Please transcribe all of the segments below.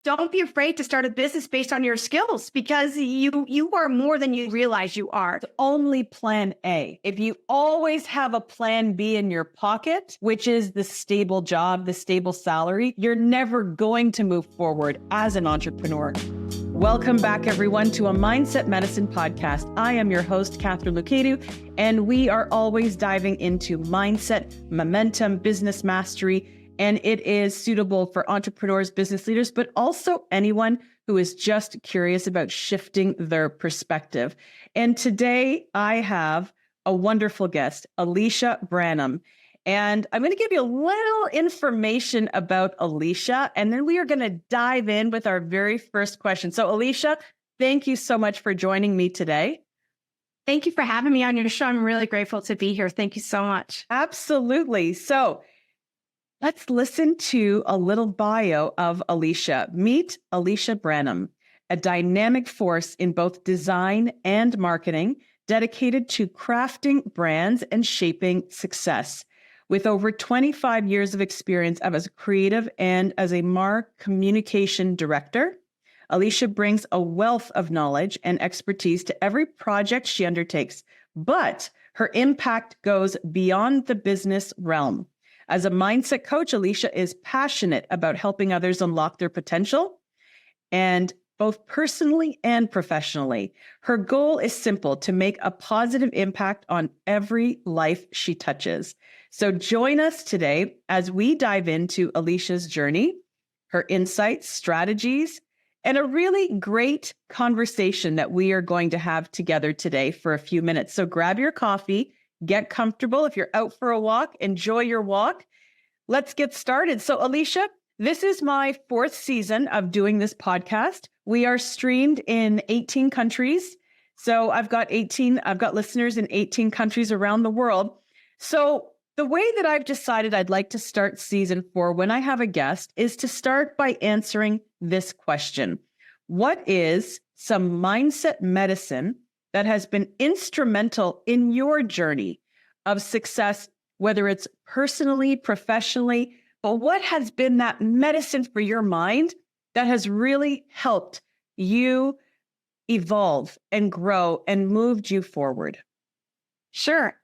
don't be afraid to start a business based on your skills, because you are more than you realize you are. It's only plan A. If you always have a plan B in your pocket, which is the stable job, the stable salary, you're never going to move forward as an entrepreneur. Welcome back, everyone, to a Mindset Medicine podcast. I am your host, Katharine Loucaidou, and we are always diving into mindset, momentum, business mastery, and it is suitable for entrepreneurs, business leaders, but also anyone who is just curious about shifting their perspective. And today I have a wonderful guest, Alicia Branham. And I'm going to give you a little information about Alicia, and then we are going to dive in with our very first question. So Alicia, thank you so much for joining me today. Thank you for having me on your show. I'm really grateful to be here. Thank you so much. Absolutely. So let's listen to a little bio of Alicia. Meet Alicia Branham, a dynamic force in both design and marketing, dedicated to crafting brands and shaping success. With over 25 years of experience as a creative and as a communication director, Alicia brings a wealth of knowledge and expertise to every project she undertakes, but her impact goes beyond the business realm. As a mindset coach, Alicia is passionate about helping others unlock their potential, and both personally and professionally. Her goal is simple: to make a positive impact on every life she touches. So join us today as we dive into Alicia's journey, her insights, strategies, and a really great conversation that we are going to have together today for a few minutes. So grab your coffee, get comfortable. If you're out for a walk, enjoy your walk. Let's get started. So Alicia, this is my 4th season of doing this podcast. We are streamed in 18 countries. So I've got listeners in 18 countries around the world. So the way that I've decided I'd like to start season 4 when I have a guest is to start by answering this question. What is some mindset medicine that has been instrumental in your journey of success, whether it's personally, professionally, but what has been that medicine for your mind that has really helped you evolve and grow and moved you forward? Sure.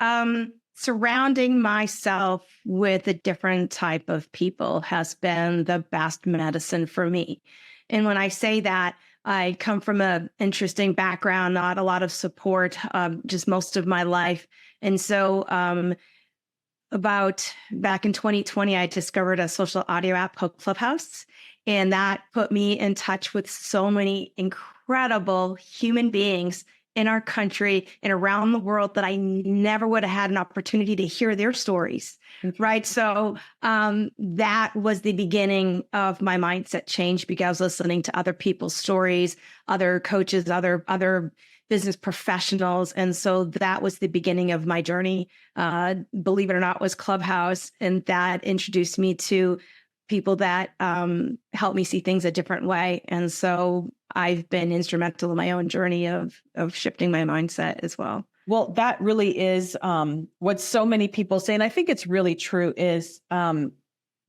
Surrounding myself with a different type of people has been the best medicine for me. And when I say that, I come from an interesting background, not a lot of support, just most of my life. And so about back in 2020, I discovered a social audio app called Clubhouse. And that put me in touch with so many incredible human beings in our country and around the world that I never would have had an opportunity to hear their stories, right? So that was the beginning of my mindset change, because I was listening to other people's stories, other coaches, other business professionals. And so that was the beginning of my journey. Believe it or not, was Clubhouse. And that introduced me to people that helped me see things a different way. And so I've been instrumental in my own journey of shifting my mindset as well. Well, that really is what so many people say, and I think it's really true, is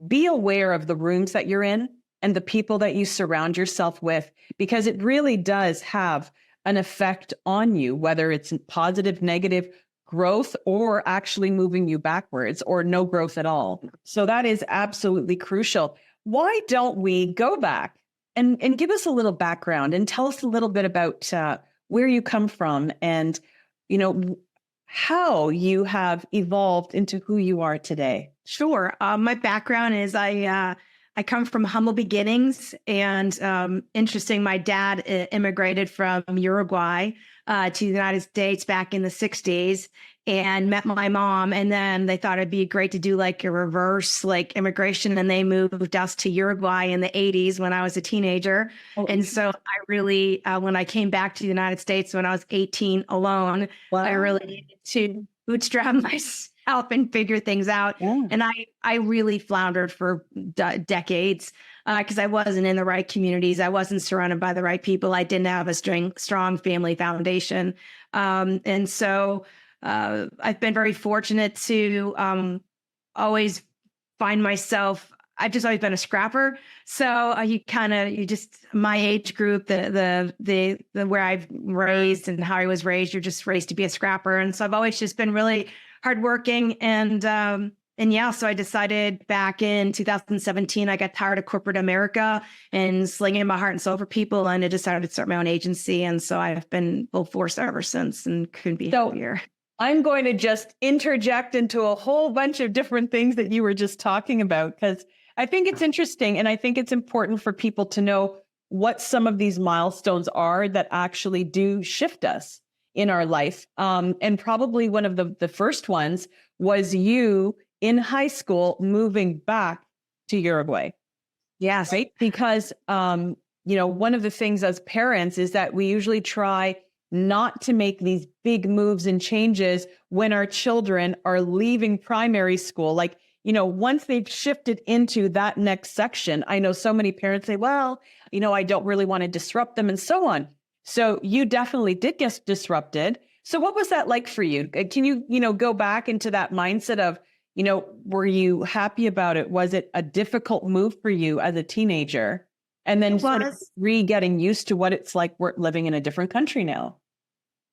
be aware of the rooms that you're in and the people that you surround yourself with, because it really does have an effect on you, whether it's positive, negative, growth, or actually moving you backwards, or no growth at all. So that is absolutely crucial. Why don't we go back and give us a little background and tell us a little bit about where you come from and, how you have evolved into who you are today? Sure. My background is I come from humble beginnings, and interesting, my dad immigrated from Uruguay to the United States back in the 60s and met my mom. And then they thought it'd be great to do like a reverse immigration. And they moved us to Uruguay in the 80s when I was a teenager. Oh. And so I really, when I came back to the United States when I was 18 alone, wow. I really needed to bootstrap myself and figure things out. Yeah. And I really floundered for decades because I wasn't in the right communities. I wasn't surrounded by the right people. I didn't have a strong family foundation. And so I've been very fortunate to always find myself I've just always been a scrapper. So you just my age group, the where I've raised and how I was raised, you're just raised to be a scrapper. And so I've always just been really hardworking. And yeah, so I decided back in 2017, I got tired of corporate America and slinging my heart and soul for people, and I decided to start my own agency. And so I've been full force ever since, and couldn't be happier. I'm going to just interject into a whole bunch of different things that you were just talking about, because I think it's interesting. And I think it's important for people to know what some of these milestones are that actually do shift us in our life. And probably one of the first ones was you in high school moving back to Uruguay. Yes. Right? Because, one of the things as parents is that we usually try not to make these big moves and changes when our children are leaving primary school. Like, once they've shifted into that next section, I know so many parents say, well, I don't really want to disrupt them and so on. So you definitely did get disrupted. So what was that like for you? Can you, go back into that mindset of, were you happy about it? Was it a difficult move for you as a teenager? And then sort of getting used to what it's like we're living in a different country now.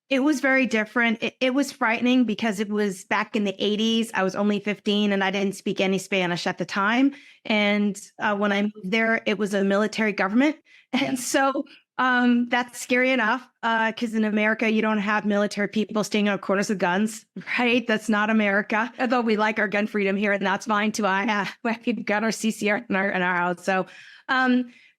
It was very different. It was frightening because it was back in the 80s. I was only 15 and I didn't speak any Spanish at the time. And when I moved there, it was a military government. And so that's scary enough because in America, you don't have military people standing on corners with guns, right? That's not America. Although we like our gun freedom here, and that's fine too. We've got our CCR in our house. So,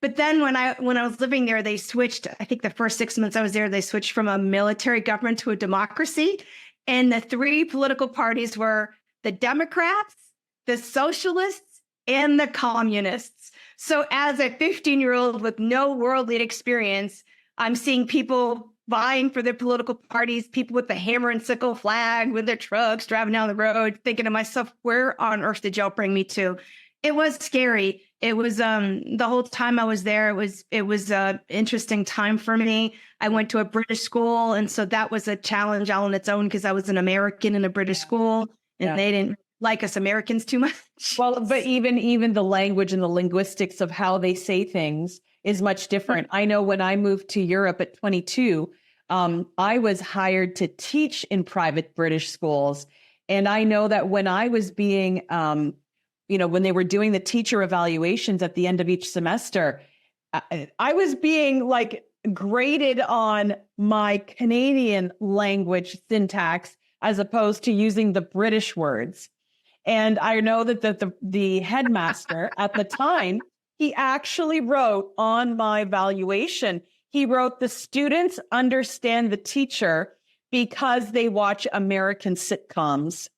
but then when I was living there, they switched. I think the first 6 months I was there, they switched from a military government to a democracy. And the three political parties were the Democrats, the Socialists, and the Communists. So as a 15-year-old with no worldly experience, I'm seeing people vying for their political parties, people with the hammer and sickle flag with their trucks driving down the road, thinking to myself, where on earth did y'all bring me to? It was scary. It was the whole time I was there, it was an interesting time for me. I went to a British school, and so that was a challenge all on its own because I was an American in a British school, and they didn't like us Americans too much. Well, but even the language and the linguistics of how they say things is much different. I know when I moved to Europe at 22, I was hired to teach in private British schools. And I know that when I was being, when they were doing the teacher evaluations at the end of each semester, I was being like graded on my Canadian language syntax as opposed to using the British words. And I know that the headmaster at the time, he actually wrote on my evaluation, he wrote, the students understand the teacher because they watch American sitcoms.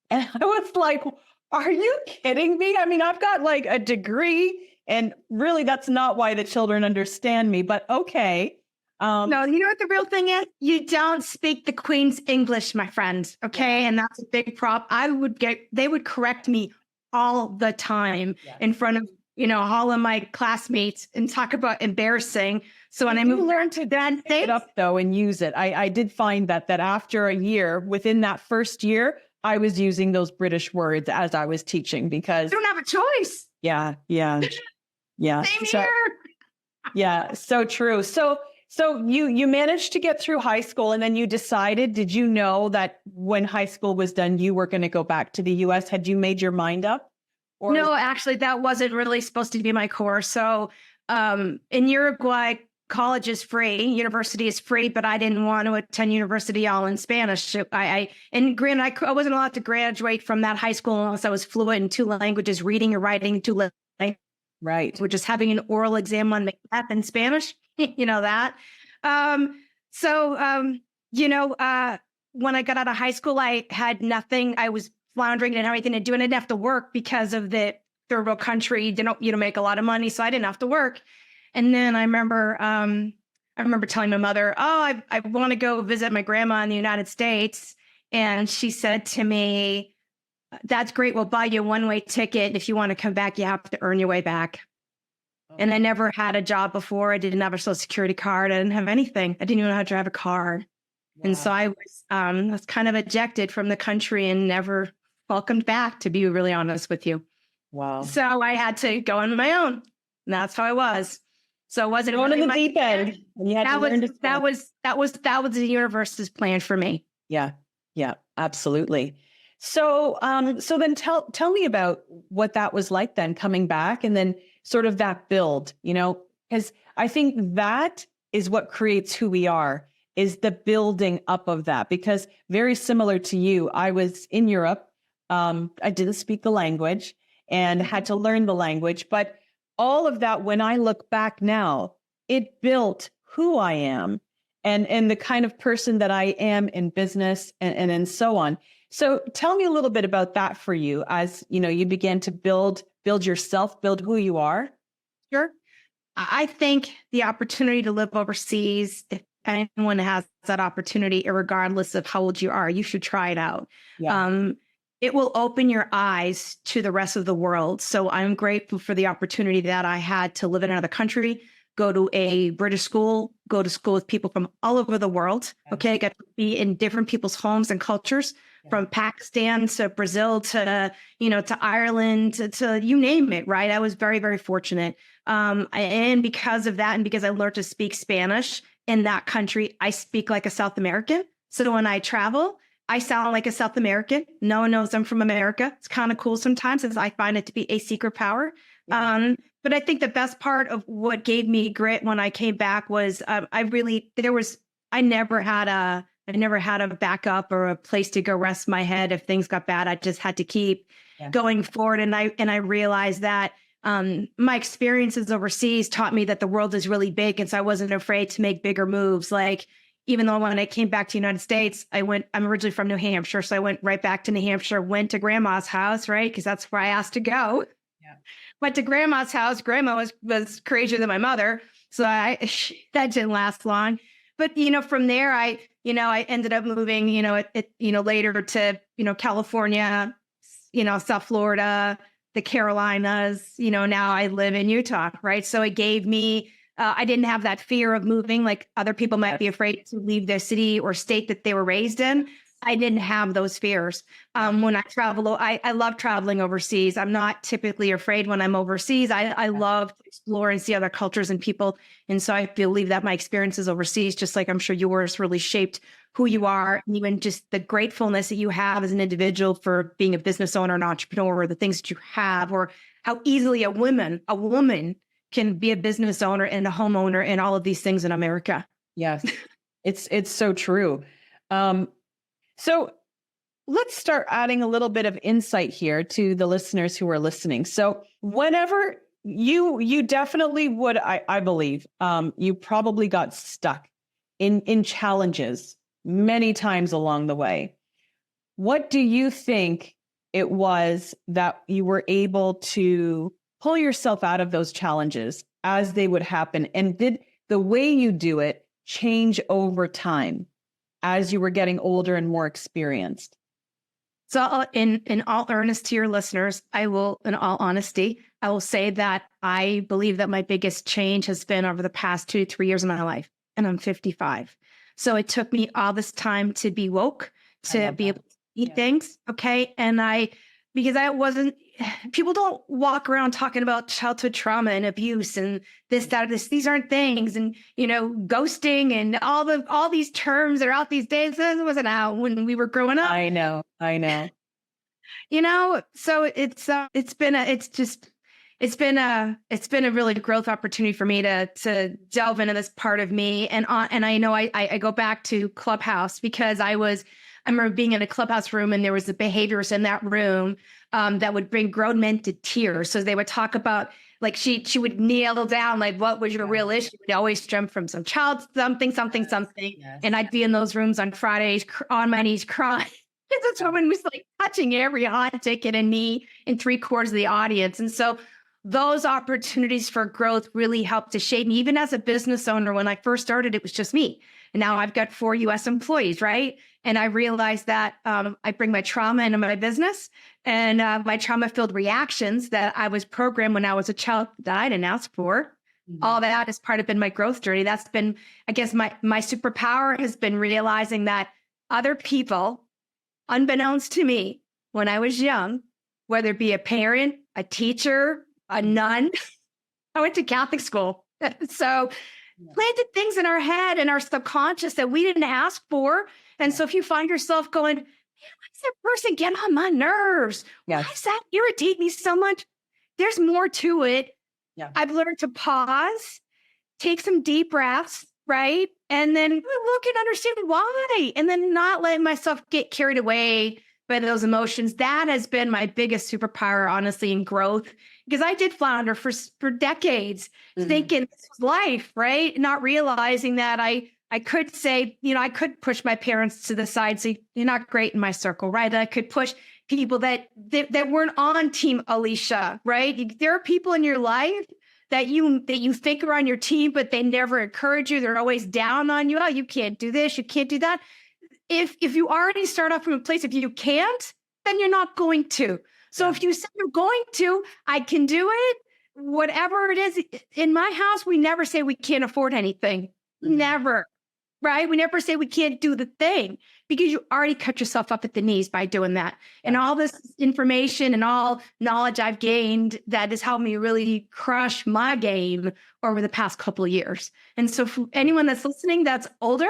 And I was like, are you kidding me? I mean, I've got like a degree and really that's not why the children understand me, but okay. No, you know what the real thing is? You don't speak the Queen's English, my friend. Okay. And that's a big problem. They would correct me all the time in front of, all of my classmates and talk about embarrassing. So when I moved learn to then pick it up though and use it. I did find that after a year, within that first year, I was using those British words as I was teaching because you don't have a choice. Yeah. Same here. Yeah. So true. So you managed to get through high school and then you decided, did you know that when high school was done, you were going to go back to the US? Had you made your mind up? Or... No, actually, that wasn't really supposed to be my course. So in Uruguay, college is free, university is free, but I didn't want to attend university all in Spanish. I wasn't allowed to graduate from that high school unless I was fluent in two languages, reading and writing two languages. Right. We're just having an oral exam on Macbeth in Spanish. You know that. When I got out of high school, I had nothing. I was floundering, didn't have anything to do, and I didn't have to work because of the third world country. Didn't make a lot of money, so I didn't have to work. And then I remember telling my mother, "Oh, I want to go visit my grandma in the United States," and she said to me, "That's great. We'll buy you a one-way ticket. If you want to come back, you have to earn your way back." And I never had a job before. I didn't have a social security card. I didn't have anything. I didn't even know how to drive a car. Wow. And so I was kind of ejected from the country and never welcomed back, to be really honest with you. Wow. So I had to go on my own. And that's how I was. So it wasn't Going really in the deep end. And you had to learn to swim. that was the universe's plan for me. Yeah. Yeah, absolutely. So, so then tell me about what that was like then coming back and then sort of that build, because I think that is what creates who we are, is the building up of that. Because very similar to you, I was in Europe. I didn't speak the language and had to learn the language, but all of that, when I look back now, it built who I am and the kind of person that I am in business and so on. So tell me a little bit about that for you as, you began to build yourself, build who you are. Sure. I think the opportunity to live overseas, if anyone has that opportunity, regardless of how old you are, you should try it out. Yeah. It will open your eyes to the rest of the world. So I'm grateful for the opportunity that I had to live in another country, go to a British school, go to school with people from all over the world. Okay. I got to be in different people's homes and cultures, from Pakistan to Brazil to, to Ireland to you name it. Right. I was very, very fortunate. And because of that, and because I learned to speak Spanish in that country, I speak like a South American. So when I travel, I sound like a South American. No one knows I'm from America. It's kind of cool sometimes, as I find it to be a secret power. Yeah. But I think the best part of what gave me grit when I came back was I never had a backup or a place to go rest my head if things got bad. I just had to keep going forward. And I realized that my experiences overseas taught me that the world is really big. And so I wasn't afraid to make bigger moves. Like, even though when I came back to the United States, I'm originally from New Hampshire. So I went right back to New Hampshire, went to grandma's house, right? Because that's where I asked to go. Yeah. Went to grandma's house. Grandma was crazier than my mother. So that didn't last long. But, from there, I ended up moving, later to, California, South Florida, the Carolinas, now I live in Utah, right? So it gave me, I didn't have that fear of moving like other people might be afraid to leave their city or state that they were raised in. I didn't have those fears. When I travel, I love traveling overseas. I'm not typically afraid when I'm overseas. I love to explore and see other cultures and people. And so I believe that my experiences overseas, just like I'm sure yours, really shaped who you are, and even just the gratefulness that you have as an individual for being a business owner, an entrepreneur, or the things that you have, or how easily a woman can be a business owner and a homeowner and all of these things in America. Yes, it's so true. So let's start adding a little bit of insight here to the listeners who are listening. So whenever you definitely would, I believe, you probably got stuck in challenges many times along the way. What do you think it was that you were able to pull yourself out of those challenges as they would happen? And did the way you do it change over time as you were getting older and more experienced? So in all earnest to your listeners, in all honesty, I will say that I believe that my biggest change has been over the past 2 to 3 years of my life. And I'm 55. So it took me all this time to be woke, to be able to eat things. Okay. And people don't walk around talking about childhood trauma and abuse and this, that, this. These aren't things. And, ghosting and all these terms that are out these days. That wasn't out when we were growing up. I know. So it's been a really growth opportunity for me to delve into this part of me. And I know I go back to Clubhouse because I remember being in a Clubhouse room and there was a behaviorist in that room that would bring grown men to tears. So they would talk about, like, she would nail down, like, what was your real issue? It always stemmed from some child, something. Yes. And I'd be in those rooms on Fridays on my knees crying. This woman was like touching every hot ticket and knee in 3/4 of the audience. And so those opportunities for growth really helped to shape me. Even as a business owner, when I first started, it was just me. And now I've got 4 US employees, right? And I realized that I bring my trauma into my business and my trauma-filled reactions that I was programmed when I was a child that I didn't ask for. Mm-hmm. All that has part of been my growth journey. That's been, I guess, my superpower has been realizing that other people, unbeknownst to me, when I was young, whether it be a parent, a teacher, a nun. I went to Catholic school. So planted things in our head and our subconscious that we didn't ask for. And so if you find yourself going, man, why does that person get on my nerves? Why does that irritate me so much? There's more to it. Yeah. I've learned to pause, take some deep breaths, right? And then look and understand why, and then not let myself get carried away by those emotions. That has been my biggest superpower, honestly, in growth, because I did flounder for decades, thinking this was life, right? Not realizing that I could say, I could push my parents to the side, say, you're not great in my circle, right? I could push people that weren't on Team Alicia, right? There are people in your life that you think are on your team, but they never encourage you. They're always down on you. Oh, you can't do this, you can't do that. If you already start off from a place, if you can't, then you're not going to. So if you say you're going to, I can do it, whatever it is. In my house, we never say we can't afford anything. Never. Right? We never say we can't do the thing, because you already cut yourself up at the knees by doing that. And all this information and all knowledge I've gained that has helped me really crush my game over the past couple of years. And so for anyone that's listening that's older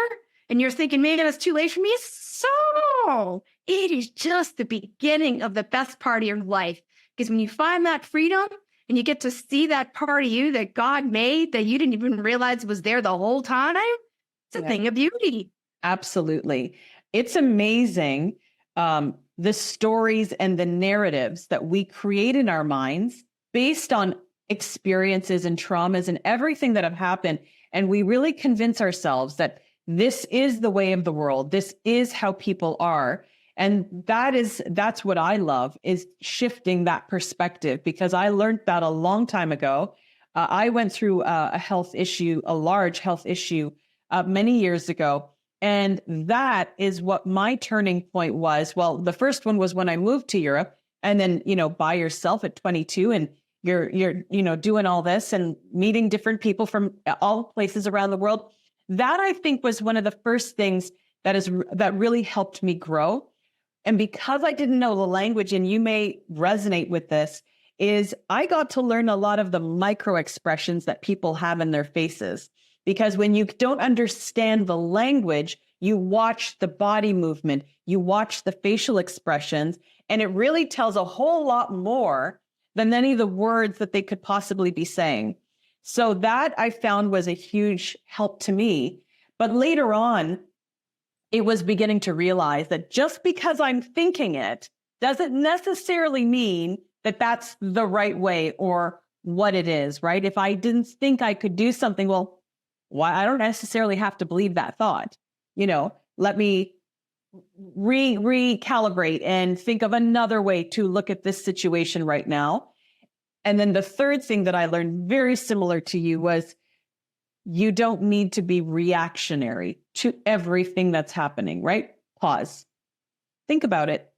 and you're thinking, maybe it's too late for me, so it is just the beginning of the best part of your life. Because when you find that freedom and you get to see that part of you that God made that you didn't even realize was there the whole time, it's a thing of beauty. Absolutely. It's amazing, the stories and the narratives that we create in our minds based on experiences and traumas and everything that have happened. And we really convince ourselves that this is the way of the world. This is how people are. And that's what I love, is shifting that perspective, because I learned that a long time ago. I went through a large health issue many years ago. And that is what my turning point was. Well, the first one was when I moved to Europe, and then, by yourself at 22, and you're doing all this and meeting different people from all places around the world. That, I think, was one of the first things that really helped me grow. And because I didn't know the language, and you may resonate with this, is I got to learn a lot of the micro expressions that people have in their faces. Because when you don't understand the language, you watch the body movement, you watch the facial expressions, and it really tells a whole lot more than any of the words that they could possibly be saying. So that, I found, was a huge help to me. But later on, it was beginning to realize that just because I'm thinking it doesn't necessarily mean that that's the right way or what it is, right? If I didn't think I could do something, well, why? I don't necessarily have to believe that thought. Let me recalibrate and think of another way to look at this situation right now. And then the third thing that I learned, very similar to you, was you don't need to be reactionary to everything that's happening, right? Pause. Think about it,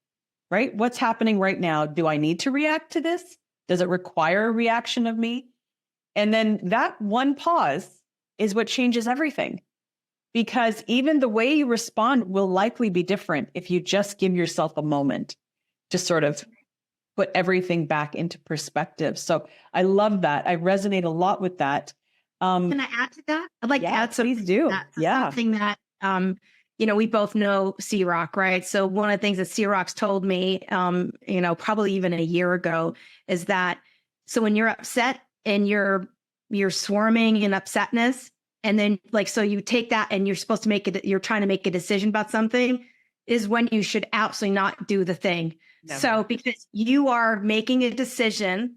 right? What's happening right now? Do I need to react to this? Does it require a reaction of me? And then that one pause is what changes everything. Because even the way you respond will likely be different if you just give yourself a moment to sort of put everything back into perspective. So I love that. I resonate a lot with that. Can I add to that? I'd like to add something. Please do. Something that, we both know C-Rock, right? So one of the things that C-Rock's told me, probably even a year ago, is that, so when you're upset and you're swarming in upsetness, and then so you take that and you're supposed to you're trying to make a decision about something, is when you should absolutely not do the thing. Never. So because you are making a decision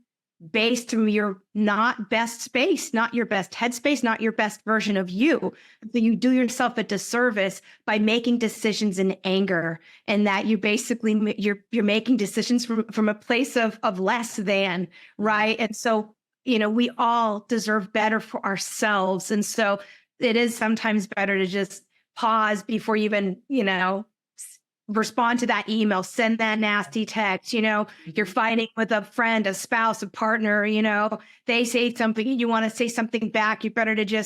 based from your not best space, not your best headspace, not your best version of you. So you do yourself a disservice by making decisions in anger, and that you basically, you're making decisions from a place of less than, right? And so, we all deserve better for ourselves. And so it is sometimes better to just pause before you even, respond to that email, send that nasty text. You're fighting with a friend, a spouse, a partner, they say something and you want to say something back. You better to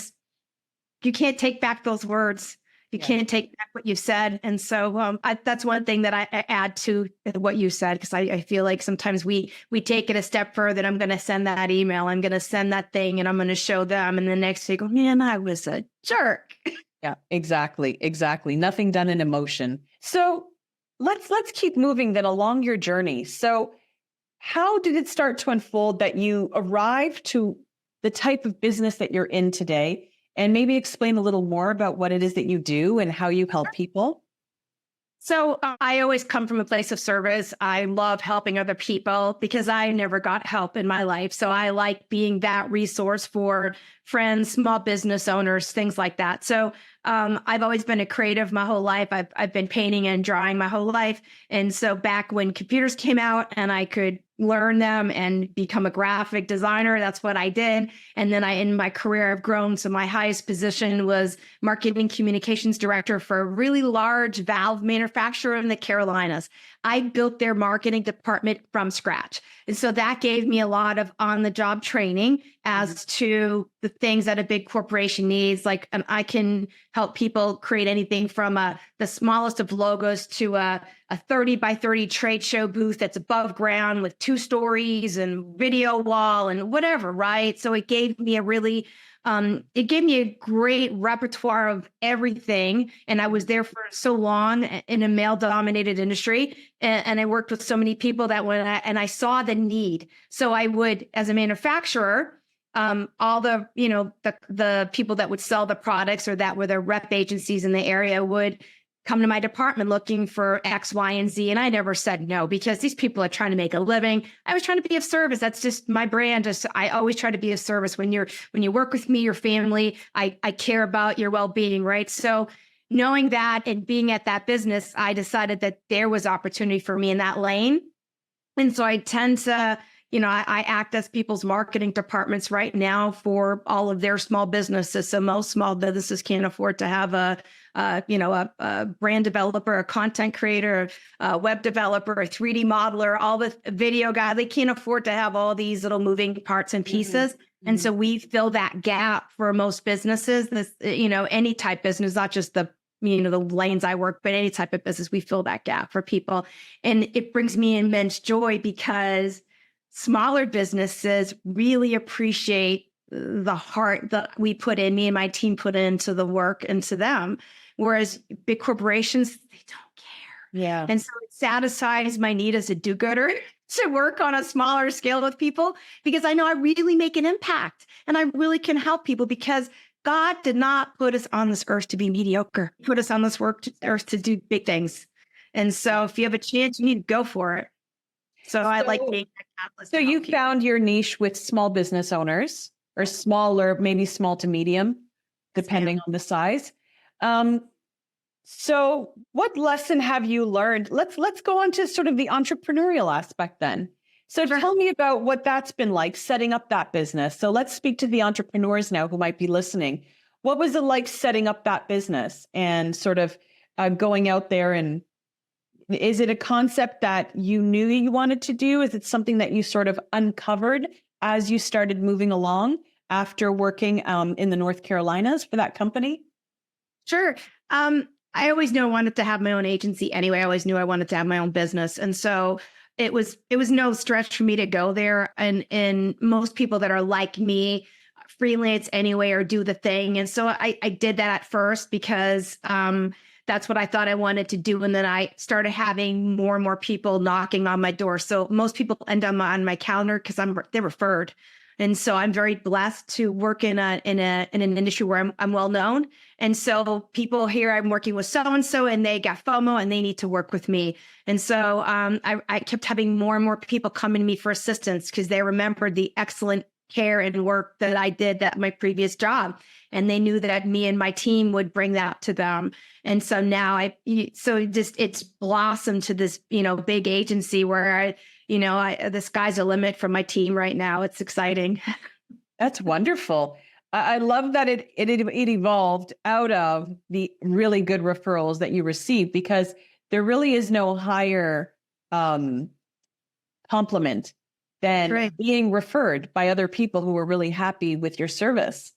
you can't take back those words. You can't take back what you said. And so that's one thing that I add to what you said, because I feel like sometimes we take it a step further. I'm going to send that email. I'm going to send that thing and I'm going to show them. And the next day go, man, I was a jerk. Yeah, exactly. Exactly. Nothing done in emotion. So let's keep moving then along your journey. So how did it start to unfold that you arrived to the type of business that you're in today? And maybe explain a little more about what it is that you do and how you help people. So I always come from a place of service. I love helping other people because I never got help in my life. So I like being that resource for friends, small business owners, things like that. So I've always been a creative my whole life. I've been painting and drawing my whole life. And so back when computers came out and I could learn them and become a graphic designer, that's what I did. And then in my career, I've grown. So my highest position was marketing communications director for a really large valve manufacturer in the Carolinas. I built their marketing department from scratch. And so that gave me a lot of on-the-job training as to the things that a big corporation needs. Like I can help people create anything from the smallest of logos to a 30 by 30 trade show booth that's above ground with 2 stories and video wall and whatever, right? So it gave me a great repertoire of everything. And I was there for so long in a male dominated industry. And I worked with so many people that I saw the need. So I would, as a manufacturer, all the people that would sell the products or that were the rep agencies in the area would come to my department looking for X, Y, and Z. And I never said no, because these people are trying to make a living. I was trying to be of service. That's just my brand. I always try to be of service. When you work with me, your family, I care about your well-being, right? So knowing that and being at that business, I decided that there was opportunity for me in that lane. And so I tend to, I act as people's marketing departments right now for all of their small businesses. So most small businesses can't afford to have a brand developer, a content creator, a web developer, a 3D modeler, all the video guy. They can't afford to have all these little moving parts and pieces. Mm-hmm. And so we fill that gap for most businesses. Any type business, not just the lanes I work, but any type of business, we fill that gap for people. And it brings me immense joy because smaller businesses really appreciate the heart that we put in, me and my team put into the work and to them. Whereas big corporations, they don't care. Yeah. And so it satisfies my need as a do-gooder to work on a smaller scale with people, because I know I really make an impact and I really can help people, because God did not put us on this earth to be mediocre. He put us on this earth to do big things. And so if you have a chance, you need to go for it. So I like being that catalyst. So you found your niche with small business owners, or smaller, maybe small to medium, depending on the size. So what lesson have you learned? Let's go on to sort of the entrepreneurial aspect then. So tell me about what that's been like setting up that business. So let's speak to the entrepreneurs now who might be listening. What was it like setting up that business and sort of going out there? And is it a concept that you knew you wanted to do? Is it something that you sort of uncovered as you started moving along after working in the North Carolinas for that company? Sure. I always knew I wanted to have my own agency anyway. I always knew I wanted to have my own business. And so it was no stretch for me to go there. And most people that are like me freelance anyway or do the thing. And so I did that at first because that's what I thought I wanted to do. And then I started having more and more people knocking on my door. So most people end up on my calendar because they're referred. And so I'm very blessed to work in an industry where I'm well known. And so people hear I'm working with so-and-so and they got FOMO and they need to work with me. And so I kept having more and more people coming to me for assistance because they remembered the excellent care and work that I did at my previous job. And they knew that me and my team would bring that to them. And so now it's blossomed to this, big agency where the sky's the limit for my team right now. It's exciting. That's wonderful. I love that it evolved out of the really good referrals that you received, because there really is no higher compliment than being referred by other people who were really happy with your service.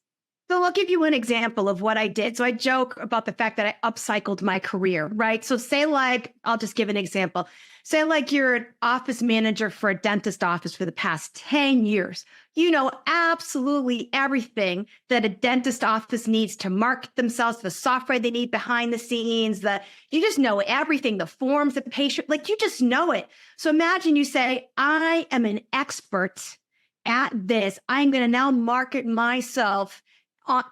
So I'll give you an example of what I did. So I joke about the fact that I upcycled my career, right? So say like, I'll just give an example. Say like you're an office manager for a dentist office for the past 10 years. You know absolutely everything that a dentist office needs to market themselves, the software they need behind the scenes, you just know everything, the forms, the patient, like you just know it. So imagine you say, I am an expert at this. I'm going to now market myself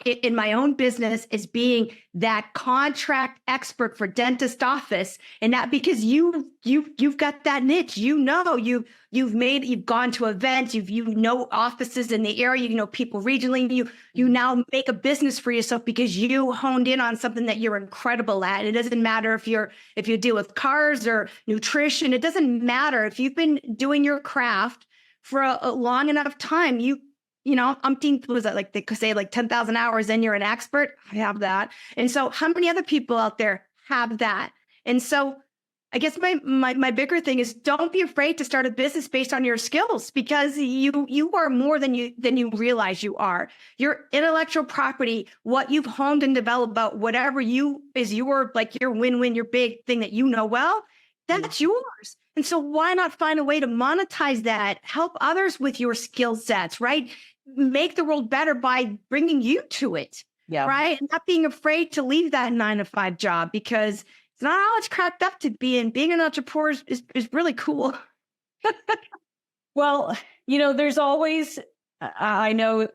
in my own business as being that contract expert for dentist office, and that because you've got that niche, you've gone to events, you know offices in the area, you know people regionally, you now make a business for yourself because you honed in on something that you're incredible at. It doesn't matter if you deal with cars or nutrition. It doesn't matter if you've been doing your craft for a long enough time. Umpteen, was that like they could say like 10,000 hours and you're an expert? I have that. And so how many other people out there have that? And so I guess my bigger thing is don't be afraid to start a business based on your skills, because you are more than you realize you are. Your intellectual property, what you've honed and developed about whatever is your win-win, your big thing that you know well, that's yours. And so why not find a way to monetize that, help others with your skill sets, right? Make the world better by bringing you to it, right? And not being afraid to leave that 9-to-5 job, because it's not all it's cracked up to be. And being an entrepreneur is really cool. Well, there's always, I know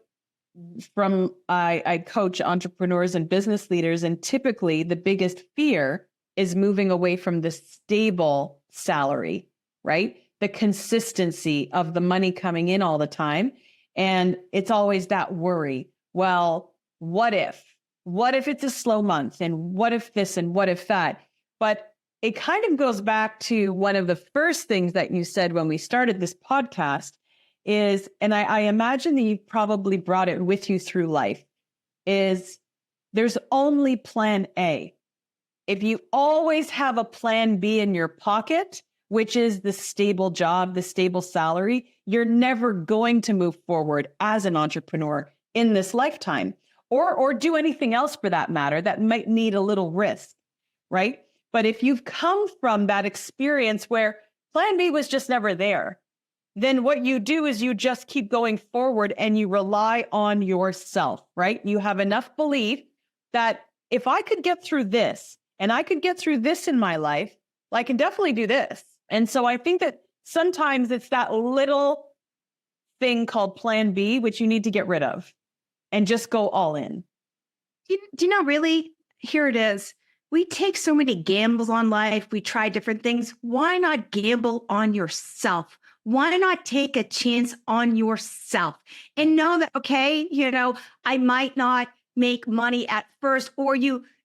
I coach entrepreneurs and business leaders, and typically the biggest fear is moving away from the stable salary, right? The consistency of the money coming in all the time. And it's always that worry. Well, what if it's a slow month, and what if this and what if that? But it kind of goes back to one of the first things that you said when we started this podcast is, and I imagine that you probably brought it with you through life, is there's only plan A. If you always have a plan B in your pocket, which is the stable job, the stable salary, you're never going to move forward as an entrepreneur in this lifetime, or do anything else for that matter that might need a little risk, right? But if you've come from that experience where plan B was just never there, then what you do is you just keep going forward and you rely on yourself, right? You have enough belief that if I could get through this and I could get through this in my life, I can definitely do this. And so I think that sometimes it's that little thing called plan B, which you need to get rid of and just go all in. Do you know, really, here it is. We take so many gambles on life. We try different things. Why not gamble on yourself? Why not take a chance on yourself and know that, okay, I might not make money at first,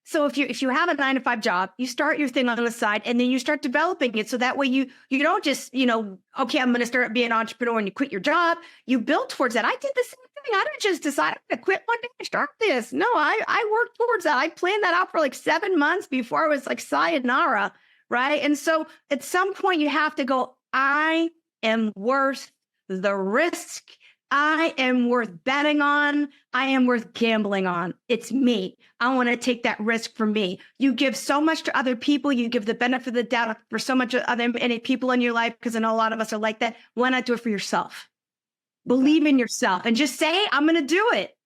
so if you have a 9-to-5 job, you start your thing on the side and then you start developing it. So that way you don't just, okay, I'm going to start being an entrepreneur and you quit your job. You build towards that. I did the same thing. I didn't just decide I'm going to quit one day and start this. No, I worked towards that. I planned that out for like 7 months before I was like sayonara, right? And so at some point you have to go, I am worth the risk. I am worth betting on. I am worth gambling on. It's me. I want to take that risk for me. You give so much to other people. You give the benefit of the doubt for so much other people in your life, because I know a lot of us are like that. Why not do it for yourself? Believe in yourself and just say, I'm going to do it.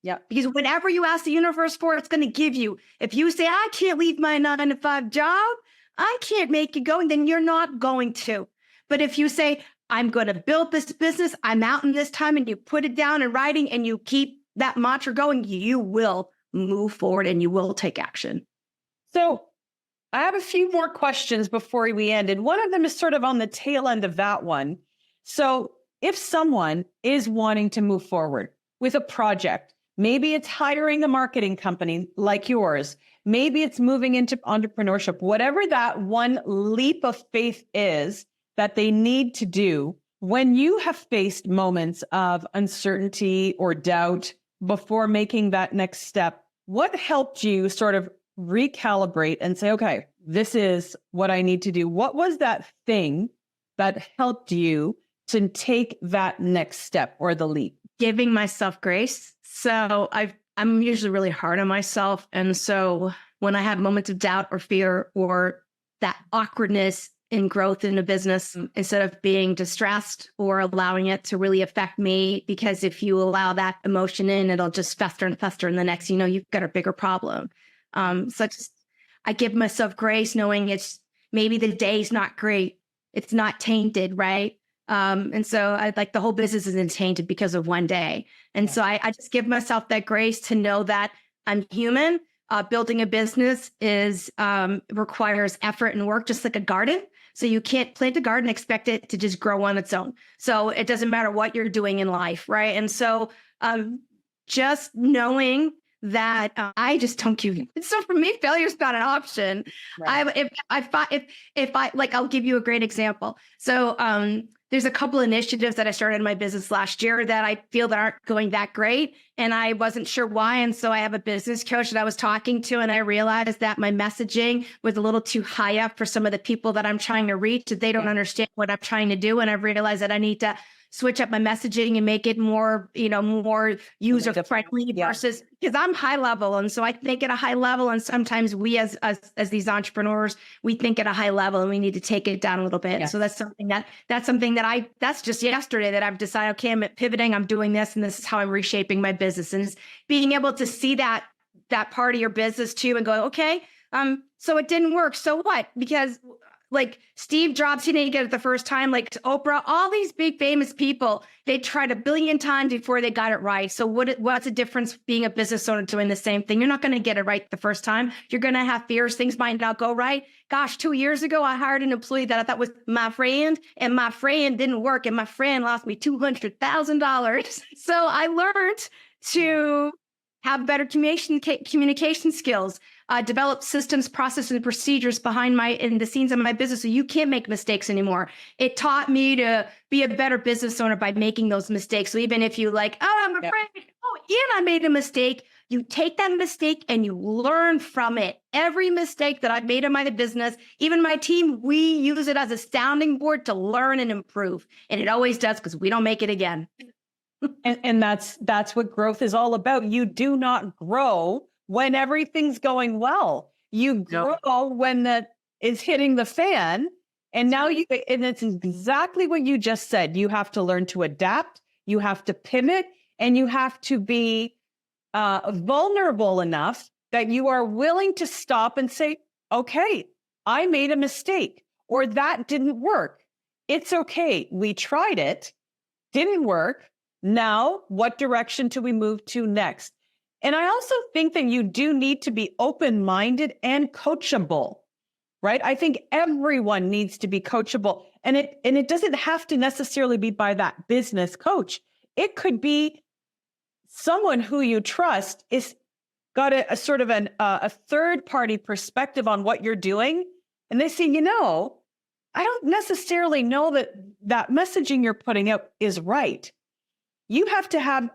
Yeah. Because whenever you ask the universe for it, it's going to give you. If you say, I can't leave my 9-to-5 job, I can't make it going, then you're not going to. But if you say, I'm going to build this business, I'm out in this time, and you put it down in writing and you keep that mantra going, you will move forward and you will take action. So I have a few more questions before we end. And one of them is sort of on the tail end of that one. So if someone is wanting to move forward with a project, maybe it's hiring a marketing company like yours, maybe it's moving into entrepreneurship, whatever that one leap of faith is that they need to do, when you have faced moments of uncertainty or doubt before making that next step, what helped you sort of recalibrate and say, okay, this is what I need to do? What was that thing that helped you to take that next step or the leap? Giving myself grace. So I've I'm usually really hard on myself. And so when I have moments of doubt or fear or that awkwardness in growth in a business, instead of being distressed or allowing it to really affect me, because if you allow that emotion in, it'll just fester and fester. And the next, you've got a bigger problem. I give myself grace knowing it's maybe the day's not great. It's not tainted, right? And so I like the whole business isn't tainted because of one day. And so I just give myself that grace to know that I'm human. Building a business requires effort and work, just like a garden. So you can't plant a garden and expect it to just grow on its own. So it doesn't matter what you're doing in life, right? And so just knowing that I just don't give you. So for me, failure's not an option. Right. I'll give you a great example. So there's a couple initiatives that I started in my business last year that I feel that aren't going that great. And I wasn't sure why. And so I have a business coach that I was talking to, and I realized that my messaging was a little too high up for some of the people that I'm trying to reach. They don't understand what I'm trying to do. And I've realized that I need to switch up my messaging and make it more, more user friendly versus, because I'm high level. And so I think at a high level, and sometimes we as these entrepreneurs, we think at a high level and we need to take it down a little bit. Yes. So that's something that's just yesterday that I've decided, okay, I'm pivoting, I'm doing this, and this is how I'm reshaping my business. And it's being able to see that part of your business too and go, okay, so it didn't work. So what? Because like Steve Jobs, he didn't get it the first time. Like Oprah, all these big famous people, they tried 1 billion times before they got it right. So what's the difference being a business owner doing the same thing? You're not going to get it right the first time. You're going to have fears. Things might not go right. Gosh, 2 years ago, I hired an employee that I thought was my friend, and my friend didn't work, and my friend lost me $200,000. So I learned to have better communication skills. Develop systems, processes, and procedures in the scenes of my business so you can't make mistakes anymore. It taught me to be a better business owner by making those mistakes. So even if you I'm afraid, I made a mistake, you take that mistake and you learn from it. Every mistake that I've made in my business, even my team, we use it as a sounding board to learn and improve. And it always does, because we don't make it again. And that's what growth is all about. You do not grow when everything's going well. You grow when that is hitting the fan. And now and it's exactly what you just said. You have to learn to adapt, you have to pivot, and you have to be vulnerable enough that you are willing to stop and say, okay, I made a mistake, or that didn't work. It's okay. We tried it, didn't work. Now, what direction do we move to next? And I also think that you do need to be open-minded and coachable, right? I think everyone needs to be coachable. And it doesn't have to necessarily be by that business coach. It could be someone who you trust is got a sort of a third-party perspective on what you're doing. And they say, I don't necessarily know that messaging you're putting out is right. You have to have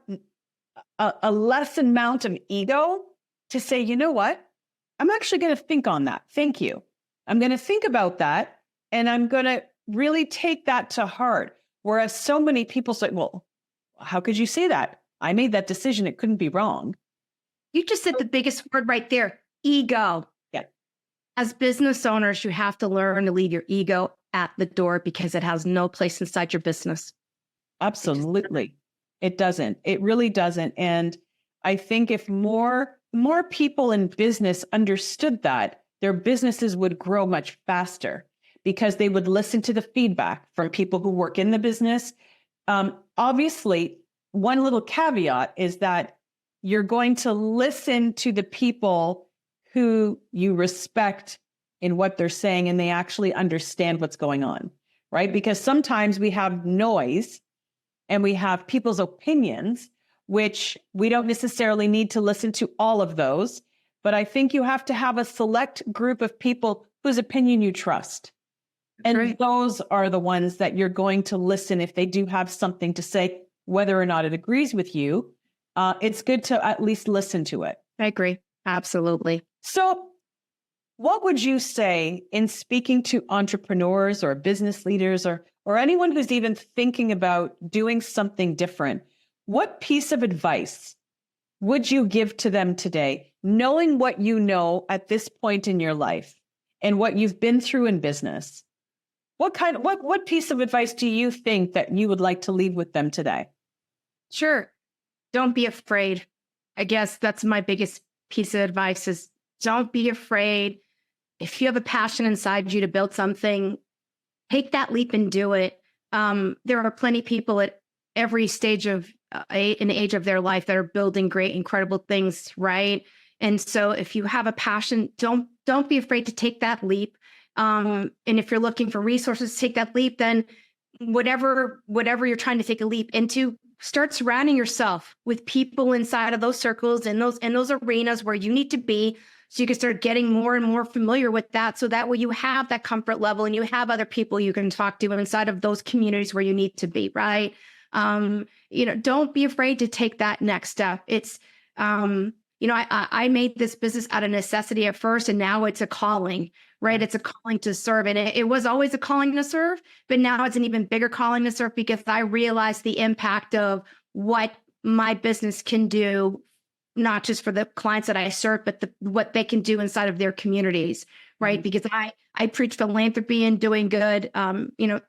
a less amount of ego to say, you know what? I'm actually going to think on that. Thank you. I'm going to think about that. And I'm going to really take that to heart. Whereas so many people say, well, how could you say that? I made that decision. It couldn't be wrong. You just said the biggest word right there, ego. Yeah. As business owners, you have to learn to leave your ego at the door, because it has no place inside your business. Absolutely. It doesn't. It really doesn't. And I think if more people in business understood that, their businesses would grow much faster, because they would listen to the feedback from people who work in the business. Obviously, one little caveat is that you're going to listen to the people who you respect in what they're saying, and they actually understand what's going on, right? Because sometimes we have noise and we have people's opinions, which we don't necessarily need to listen to all of those. But I think you have to have a select group of people whose opinion you trust. And right. Those are the ones that you're going to listen if they do have something to say, whether or not it agrees with you. It's good to at least listen to it. I agree. Absolutely. So what would you say in speaking to entrepreneurs or business leaders or anyone who's even thinking about doing something different? What piece of advice would you give to them today, knowing what you know at this point in your life and what you've been through in business? What piece of advice do you think that you would like to leave with them today? Sure. Don't be afraid. I guess that's my biggest piece of advice is don't be afraid. If you have a passion inside you to build something, take that leap and do it. There are plenty of people at every stage of an age of their life that are building great, incredible things, right? And so if you have a passion, don't be afraid to take that leap. And if you're looking for resources to take that leap, then whatever you're trying to take a leap into, start surrounding yourself with people inside of those circles and those arenas where you need to be, so you can start getting more and more familiar with that. So that way you have that comfort level and you have other people you can talk to inside of those communities where you need to be, right? Don't be afraid to take that next step. It's, I made this business out of necessity at first, and now it's a calling, right? It's a calling to serve. And it was always a calling to serve, but now it's an even bigger calling to serve because I realized the impact of what my business can do, not just for the clients that I serve, but what they can do inside of their communities, right? Because I preach philanthropy and doing good,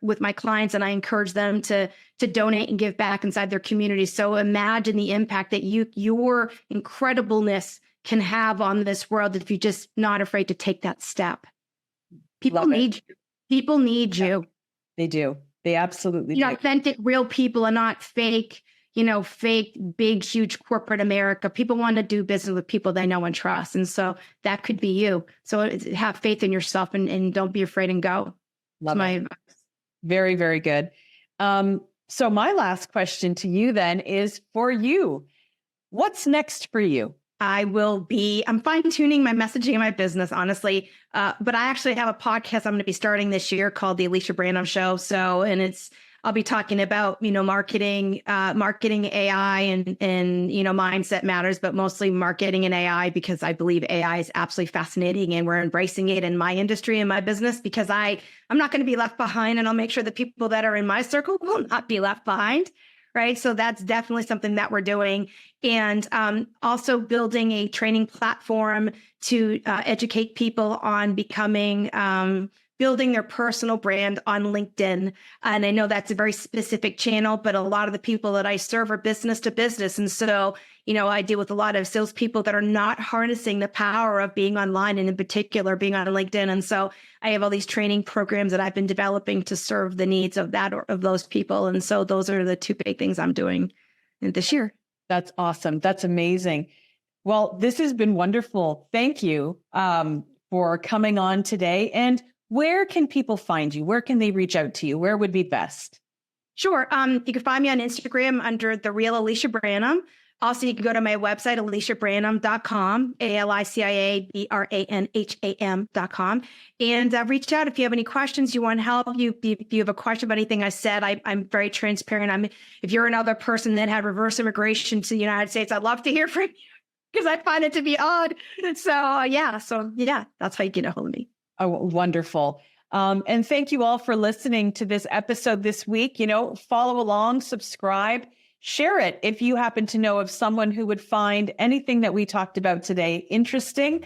with my clients, and I encourage them to donate and give back inside their communities. So imagine the impact that your incredibleness can have on this world if you're just not afraid to take that step. People need you. People need you. They do. They absolutely do. Authentic, real people, and not fake, big, huge corporate America. People want to do business with people they know and trust. And so that could be you. So have faith in yourself and don't be afraid and go. Love it. Very, very good. So my last question to you then is for you. What's next for you? I'm fine-tuning my messaging in my business, honestly. But I actually have a podcast I'm going to be starting this year called The Alicia Branham Show. I'll be talking about, marketing AI and mindset matters, but mostly marketing and AI, because I believe AI is absolutely fascinating and we're embracing it in my industry and my business, because I'm not going to be left behind, and I'll make sure the people that are in my circle will not be left behind. Right. So that's definitely something that we're doing. And also building a training platform to educate people on building their personal brand on LinkedIn. And I know that's a very specific channel, but a lot of the people that I serve are business to business. And so, I deal with a lot of salespeople that are not harnessing the power of being online, and in particular being on LinkedIn. And so I have all these training programs that I've been developing to serve the needs of those people. And so those are the two big things I'm doing this year. That's awesome. That's amazing. Well, this has been wonderful. Thank you for coming on today. And where can people find you? Where can they reach out to you? Where would be best? Sure. You can find me on Instagram under The Real Alicia Branham. Also, you can go to my website, aliciabranham.com, ALICIABRANHAM.com, and reach out if you have any questions, you want help. If you have a question about anything I said, I'm very transparent. If you're another person that had reverse immigration to the United States, I'd love to hear from you because I find it to be odd. So that's how you get a hold of me. Oh, wonderful. And thank you all for listening to this episode this week. Follow along, subscribe, share it if you happen to know of someone who would find anything that we talked about today interesting.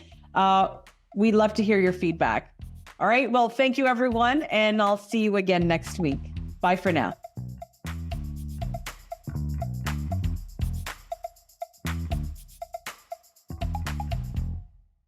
We'd love to hear your feedback. All right. Well, thank you, everyone. And I'll see you again next week. Bye for now.